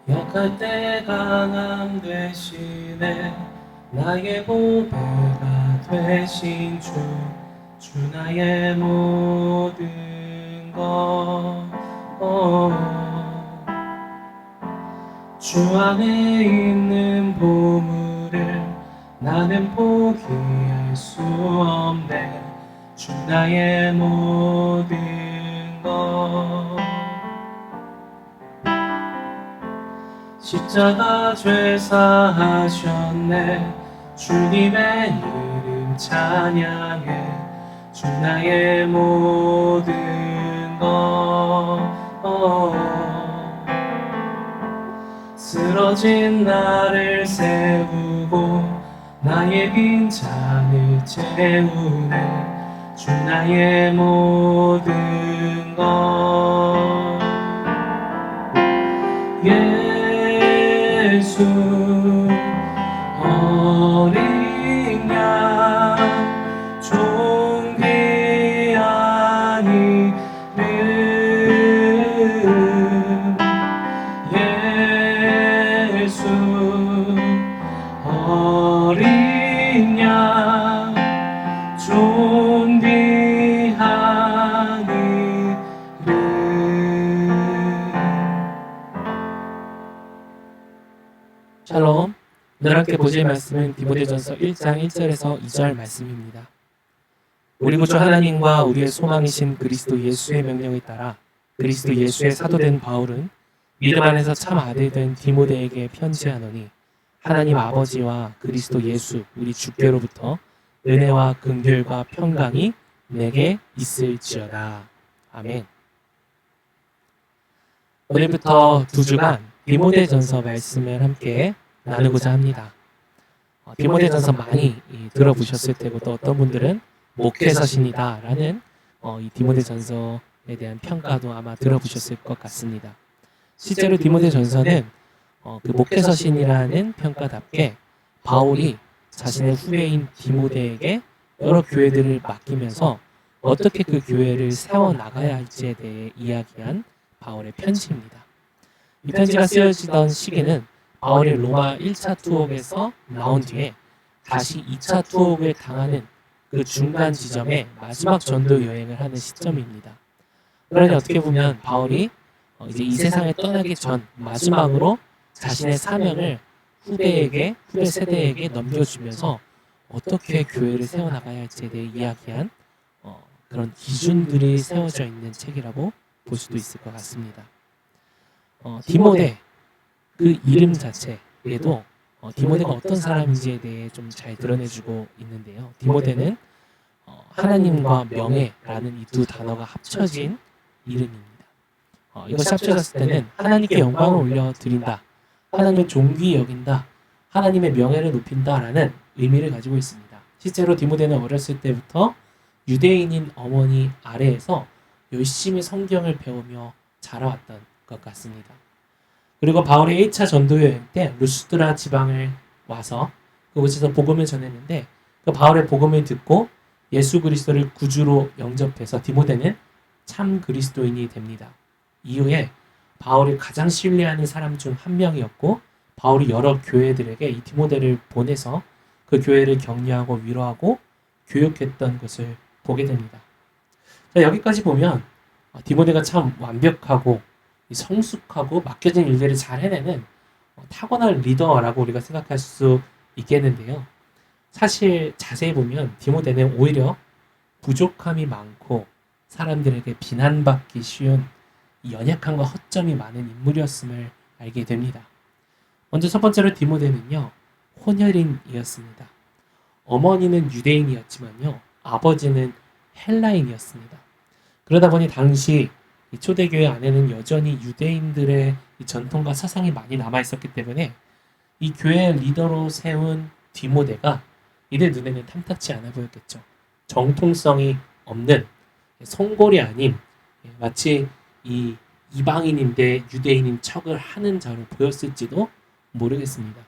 약할 때 강함 되시네. 나의 보배가 되신 주 나의 모든 것. 주 안에 있는 보물을 나는 포기할 수 없네. 주 나의 모든 것. 십자가 죄사하셨네. 주님의 이름 찬양해. 주 나의 모든 것. 쓰러진 나를 세우고 나의 빈잔을 채우네. 주 나의 모든 것. 예수 어린 양 존귀한 이름. 예수 어린 양 존귀한 이름. 샬롬. 오늘 함께 보실 말씀은 디모데전서 1장 1절에서 2절 말씀입니다. 우리 구주 하나님과 우리의 소망이신 그리스도 예수의 명령에 따라 그리스도 예수의 사도된 바울은 믿음 안에서 참 아들 된 디모데에게 편지하노니 하나님 아버지와 그리스도 예수 우리 주께로부터 은혜와 긍휼과 평강이 내게 있을지어다. 아멘. 오늘부터 2주간 디모데전서 말씀을 함께 나누고자 합니다. 디모데전서 많이 들어보셨을 테고 또 어떤 분들은 목회서신이다 라는 이 디모데전서에 대한 평가도 아마 들어보셨을 것 같습니다. 실제로 디모데전서는 그 목회서신이라는 평가답게 바울이 자신의 후배인 디모데에게 여러 교회들을 맡기면서 어떻게 그 교회를 세워나가야 할지에 대해 이야기한 바울의 편지입니다. 이 편지가 쓰여지던 시기는 바울이 로마 1차 투옥에서 나온 뒤에 다시 2차 투옥을 당하는 그 중간 지점에 마지막 전도 여행을 하는 시점입니다. 그러니 어떻게 보면 바울이 이제 이 세상을 떠나기 전 마지막으로 자신의 사명을 후배 세대에게 넘겨주면서 어떻게 교회를 세워나가야 할지에 대해 이야기한 그런 기준들이 세워져 있는 책이라고 볼 수도 있을 것 같습니다. 디모데 그 이름 자체에도 디모데가 어떤 사람인지에 대해 좀 잘 드러내주고 있는데요. 디모데는 하나님과 명예라는 이 두 단어가 합쳐진 이름입니다. 이것이 합쳐졌을 때는 하나님께 영광을 올려드린다, 하나님을 존귀히 여긴다, 하나님의 명예를 높인다라는 의미를 가지고 있습니다. 실제로 디모데는 어렸을 때부터 유대인인 어머니 아래에서 열심히 성경을 배우며 자라왔던 것 같습니다. 그리고 바울의 1차 전도 여행 때 루스드라 지방을 와서 그곳에서 복음을 전했는데 그 바울의 복음을 듣고 예수 그리스도를 구주로 영접해서 디모데는 참 그리스도인이 됩니다. 이후에 바울이 가장 신뢰하는 사람 중 한 명이었고 바울이 여러 교회들에게 이 디모데를 보내서 그 교회를 격려하고 위로하고 교육했던 것을 보게 됩니다. 자, 여기까지 보면 디모데가 참 완벽하고 성숙하고 맡겨진 일들을 잘 해내는 타고난 리더라고 우리가 생각할 수 있겠는데요. 사실 자세히 보면 디모데는 오히려 부족함이 많고 사람들에게 비난받기 쉬운 연약함과 허점이 많은 인물이었음을 알게 됩니다. 먼저 첫 번째로 디모데는요, 혼혈인이었습니다. 어머니는 유대인이었지만요, 아버지는 헬라인이었습니다. 그러다 보니 당시 초대교회 안에는 여전히 유대인들의 전통과 사상이 많이 남아있었기 때문에 이 교회의 리더로 세운 디모데가 이들 눈에는 탐탁치 않아 보였겠죠. 정통성이 없는 성골이 아닌 마치 이 이방인인데 유대인인 척을 하는 자로 보였을지도 모르겠습니다.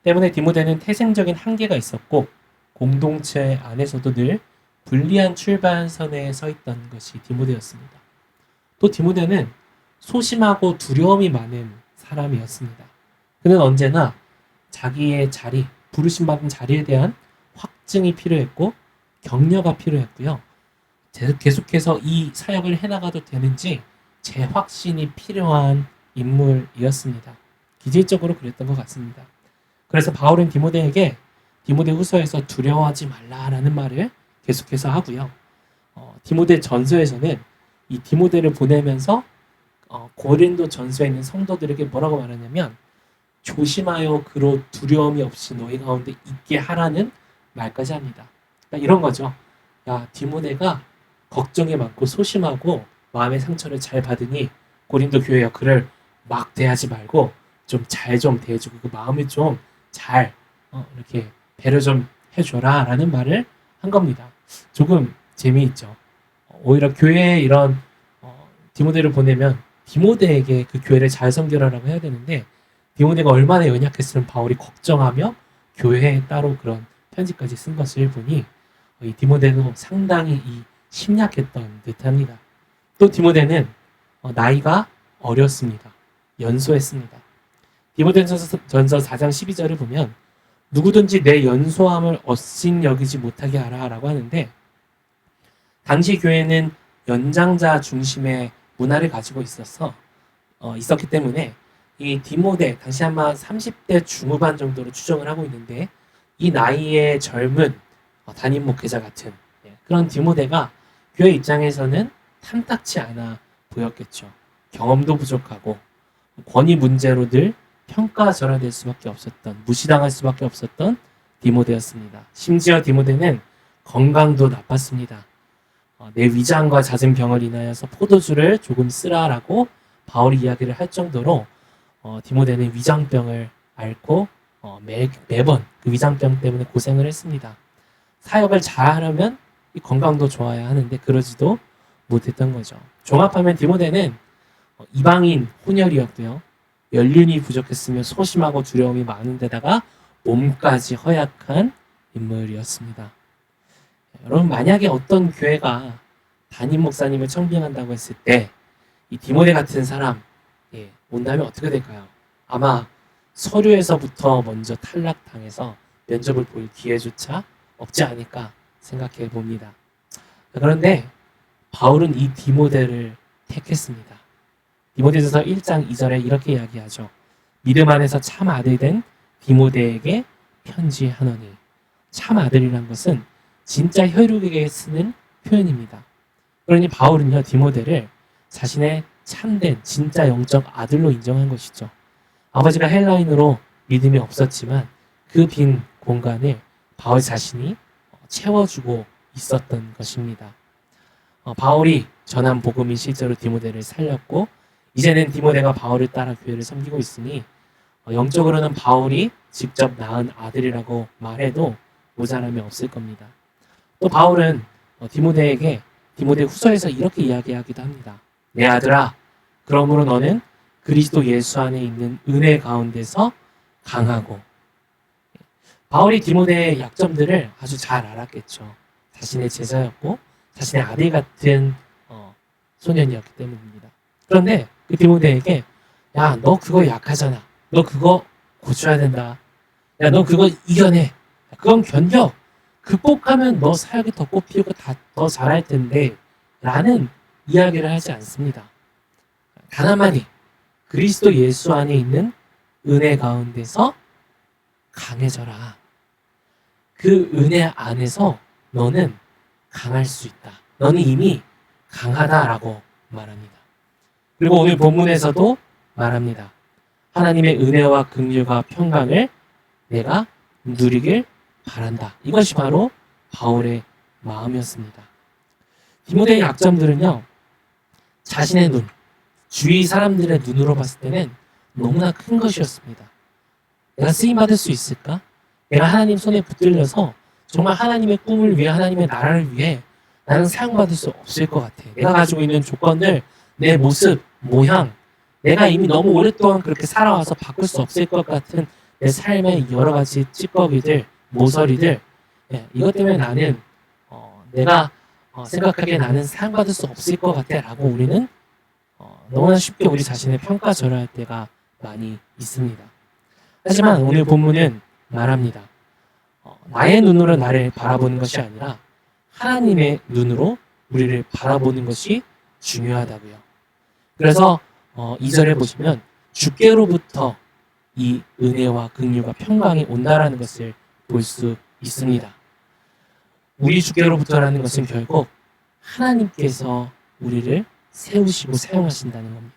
때문에 디모데는 태생적인 한계가 있었고 공동체 안에서도 늘 불리한 출발선에 서 있던 것이 디모데였습니다. 또 디모데는 소심하고 두려움이 많은 사람이었습니다. 그는 언제나 자기의 자리, 부르심받은 자리에 대한 확증이 필요했고 격려가 필요했고요. 계속해서 이 사역을 해나가도 되는지 재확신이 필요한 인물이었습니다. 기질적으로 그랬던 것 같습니다. 그래서 바울은 디모데에게 디모데후서에서 두려워하지 말라라는 말을 계속해서 하고요. 디모데 전서에서는 이 디모데를 보내면서 고린도 전서에 있는 성도들에게 뭐라고 말하냐면 조심하여 그로 두려움이 없이 너희 가운데 있게 하라는 말까지 합니다. 그러니까 이런 거죠. 야, 디모데가 걱정이 많고 소심하고 마음의 상처를 잘 받으니 고린도 교회여 그를 막 대하지 말고 좀 잘 좀 대해주고 그 마음을 좀 잘 이렇게 배려 좀 해줘라 라는 말을 한 겁니다. 조금 재미있죠. 오히려 교회에 이런 디모데를 보내면 디모데에게 그 교회를 잘 섬겨라라고 해야 되는데 디모데가 얼마나 연약했으면 바울이 걱정하며 교회에 따로 그런 편지까지 쓴 것을 보니 이 디모데도 상당히 심약했던 듯합니다. 또 디모데는 나이가 어렸습니다. 연소했습니다. 디모데전서 4장 12절을 보면 누구든지 내 연소함을 얻신 여기지 못하게 하라 라고 하는데 당시 교회는 연장자 중심의 문화를 가지고 있었기 때문에 이 디모데 당시 아마 30대 중후반 정도로 추정을 하고 있는데 이 나이의 젊은 담임 목회자 같은 그런 디모데가 교회 입장에서는 탐탁치 않아 보였겠죠. 경험도 부족하고 권위 문제로 늘 평가절하될 수밖에 없었던 무시당할 수밖에 없었던 디모데였습니다. 심지어 디모데는 건강도 나빴습니다. 내 위장과 잦은 병을 인하여서 포도주를 조금 쓰라라고 바울이 이야기를 할 정도로 디모데는 위장병을 앓고 매번 그 위장병 때문에 고생을 했습니다. 사역을 잘하려면 이 건강도 좋아야 하는데 그러지도 못했던 거죠. 종합하면 디모데는 이방인 혼혈이었고요. 연륜이 부족했으며 소심하고 두려움이 많은 데다가 몸까지 허약한 인물이었습니다. 여러분 만약에 어떤 교회가 담임 목사님을 청빙한다고 했을 때 이 디모데 같은 사람 온다면 어떻게 될까요? 아마 서류에서부터 먼저 탈락당해서 면접을 볼 기회조차 없지 않을까 생각해 봅니다. 그런데 바울은 이 디모데를 택했습니다. 디모데전서 1장 2절에 이렇게 이야기하죠. 믿음 안에서 참 아들 된 디모데에게 편지하노니. 참 아들이란 것은 진짜 혈육에게 쓰는 표현입니다. 그러니 바울은요 디모데를 자신의 참된 진짜 영적 아들로 인정한 것이죠. 아버지가 헬라인으로 믿음이 없었지만 그 빈 공간을 바울 자신이 채워주고 있었던 것입니다. 바울이 전한 복음이 실제로 디모데를 살렸고 이제는 디모데가 바울을 따라 교회를 섬기고 있으니 영적으로는 바울이 직접 낳은 아들이라고 말해도 모자람이 없을 겁니다. 또 바울은 디모데에게 디모데 후서에서 이렇게 이야기하기도 합니다. 내 아들아, 그러므로 너는 그리스도 예수 안에 있는 은혜 가운데서 강하고. 바울이 디모데의 약점들을 아주 잘 알았겠죠. 자신의 제자였고 자신의 아들 같은 소년이었기 때문입니다. 그런데 그 디모데에게 야, 너 그거 약하잖아. 너 그거 고쳐야 된다. 야, 너 그거 이겨내. 그건 견뎌. 극복하면 너 사역이 더 꽃피우고 더 잘할 텐데 라는 이야기를 하지 않습니다. 단 한마디 그리스도 예수 안에 있는 은혜 가운데서 강해져라. 그 은혜 안에서 너는 강할 수 있다. 너는 이미 강하다라고 말합니다. 그리고 오늘 본문에서도 말합니다. 하나님의 은혜와 긍휼과 평강을 내가 누리길 바란다. 이것이 바로 바울의 마음이었습니다. 디모데의 약점들은요. 자신의 눈, 주위 사람들의 눈으로 봤을 때는 너무나 큰 것이었습니다. 내가 쓰임받을 수 있을까? 내가 하나님 손에 붙들려서 정말 하나님의 꿈을 위해 하나님의 나라를 위해 나는 사용받을 수 없을 것 같아. 내가 가지고 있는 조건들, 내 모습, 모양, 내가 이미 너무 오랫동안 그렇게 살아와서 바꿀 수 없을 것 같은 내 삶의 여러 가지 찌꺼기들, 모서리들, 이것 때문에 나는 내가 생각하기에 나는 사용받을 수 없을 것 같아 라고 우리는 너무나 쉽게 우리 자신의 평가절하할 때가 많이 있습니다. 하지만 오늘 본문은 말합니다. 나의 눈으로 나를 바라보는 것이 아니라 하나님의 눈으로 우리를 바라보는 것이 중요하다고요. 그래서 2절에 보시면 주께로부터 이 은혜와 긍휼과 평강이 온다라는 것을 볼 수 있습니다. 우리 주께로부터라는 것은 결국 하나님께서 우리를 세우시고 사용하신다는 겁니다.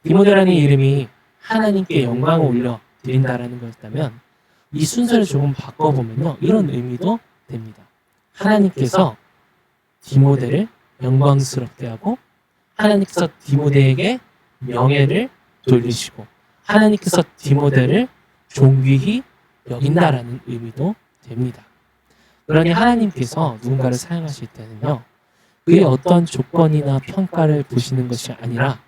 디모데라는 이름이 하나님께 영광을 올려 드린다라는 것이라면 이 순서를 조금 바꿔보면요, 이런 의미도 됩니다. 하나님께서 디모데를 영광스럽게 하고 하나님께서 디모데에게 명예를 돌리시고 하나님께서 디모데를 존귀히 여긴다라는 의미도 됩니다. 그러니 하나님께서 누군가를 사용하실 때는요, 그의 어떤 조건이나 평가를 보시는 것이 아니라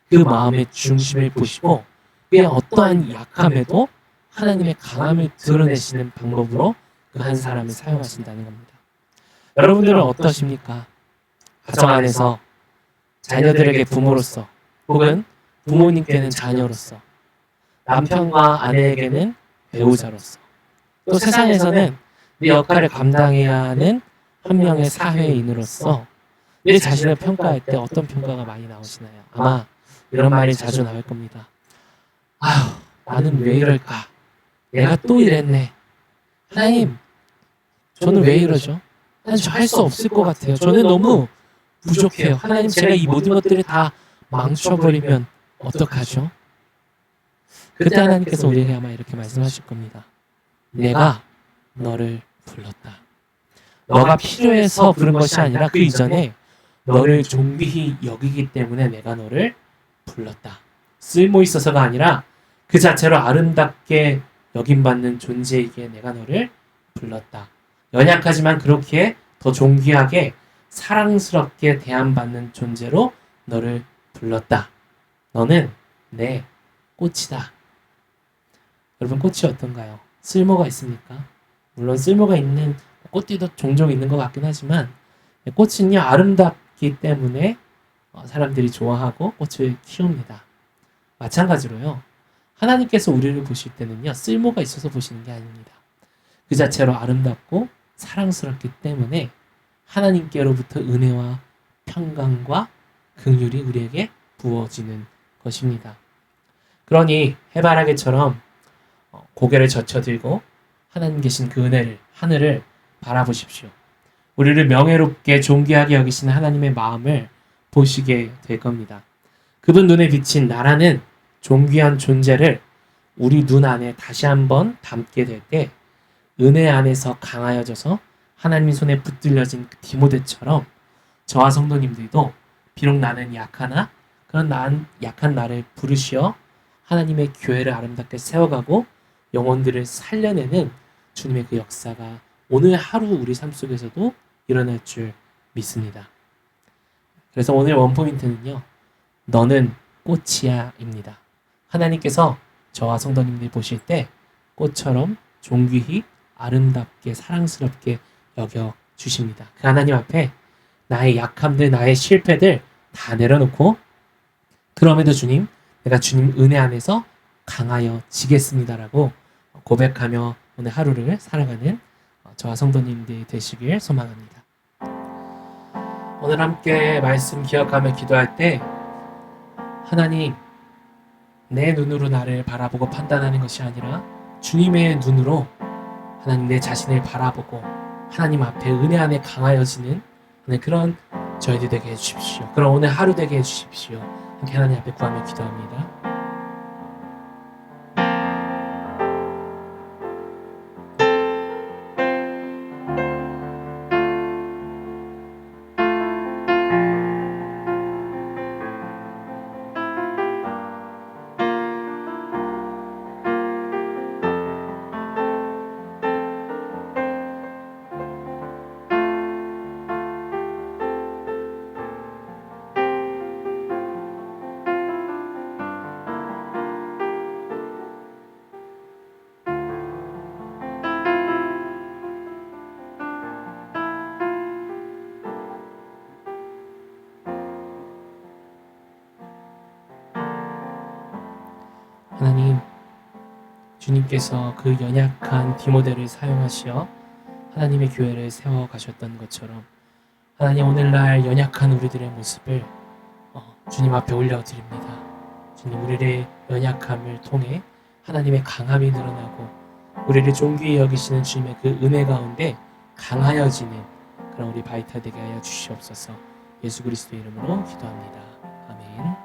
그 마음의 중심을 보시고 그의 어떠한 약함에도 하나님의 강함을 드러내시는 방법으로 그 한 사람을 사용하신다는 겁니다. 여러분들은 어떠십니까? 가정 안에서 자녀들에게 부모로서 혹은 부모님께는 자녀로서 남편과 아내에게는 배우자로서 또 세상에서는 내 역할을 감당해야 하는 한 명의 사회인으로서 내 자신을 평가할 때 어떤 평가가 많이 나오시나요? 아마 이런 말이 자주 나올 겁니다. 아휴, 나는 왜 이럴까? 내가 또 이랬네. 하나님, 저는 왜 이러죠? 하나님, 저 할 수 없을 것 같아요. 저는 너무 부족해요. 하나님, 제가 이 모든 것들을 다 망쳐버리면 어떡하죠? 그때 하나님께서 우리에게 아마 이렇게 말씀하실 겁니다. 내가 너를 불렀다. 너가 필요해서 부른 것이 아니라 그 이전에 너를 존귀히 여기기 때문에 내가 너를 불렀다. 쓸모 있어서가 아니라 그 자체로 아름답게 여김받는 존재이기에 내가 너를 불렀다. 연약하지만 그렇게 더 존귀하게 사랑스럽게 대함받는 존재로 너를 불렀다. 너는 내 꽃이다. 여러분, 꽃이 어떤가요? 쓸모가 있습니까? 물론 쓸모가 있는 꽃들도 종종 있는 것 같긴 하지만 꽃은요, 아름답기 때문에 사람들이 좋아하고 꽃을 키웁니다. 마찬가지로요, 하나님께서 우리를 보실 때는요, 쓸모가 있어서 보시는 게 아닙니다. 그 자체로 아름답고 사랑스럽기 때문에 하나님께로부터 은혜와 평강과 긍휼이 우리에게 부어지는 것입니다. 그러니 해바라기처럼 고개를 젖혀들고 하나님 계신 그 은혜를, 하늘을 바라보십시오. 우리를 명예롭게 존귀하게 여기시는 하나님의 마음을 보시게 될 겁니다. 그분 눈에 비친 나라는 존귀한 존재를 우리 눈 안에 다시 한번 담게 될 때 은혜 안에서 강하여져서 하나님 손에 붙들려진 디모데처럼 저와 성도님들도 비록 나는 약하나 그런 약한 나를 부르시어 하나님의 교회를 아름답게 세워가고 영혼들을 살려내는 주님의 그 역사가 오늘 하루 우리 삶 속에서도 일어날 줄 믿습니다. 그래서 오늘 원포인트는요, 너는 꽃이야 입니다. 하나님께서 저와 성도님들 보실 때 꽃처럼 존귀히 아름답게 사랑스럽게 여겨 주십니다. 그 하나님 앞에 나의 약함들, 나의 실패들 다 내려놓고 그럼에도 주님, 내가 주님 은혜 안에서 강하여 지겠습니다라고 고백하며 오늘 하루를 살아가는 저와 성도님들이 되시길 소망합니다. 오늘 함께 말씀 기억하며 기도할 때 하나님, 내 눈으로 나를 바라보고 판단하는 것이 아니라 주님의 눈으로 하나님 내 자신을 바라보고 하나님 앞에 은혜 안에 강하여지는 그런 저희들 되게 해주십시오. 그럼 오늘 하루 되게 해주십시오. 함께 하나님 앞에 구하며 기도합니다. 하나님, 주님께서 그 연약한 디모데를 사용하시어 하나님의 교회를 세워가셨던 것처럼 하나님, 오늘날 연약한 우리들의 모습을 주님 앞에 올려드립니다. 주님, 우리의 연약함을 통해 하나님의 강함이 드러나고 우리를 존귀히 여기시는 주님의 그 은혜 가운데 강하여지는 그런 우리 바이탈 되게 하여 주시옵소서. 예수 그리스도의 이름으로 기도합니다. 아멘.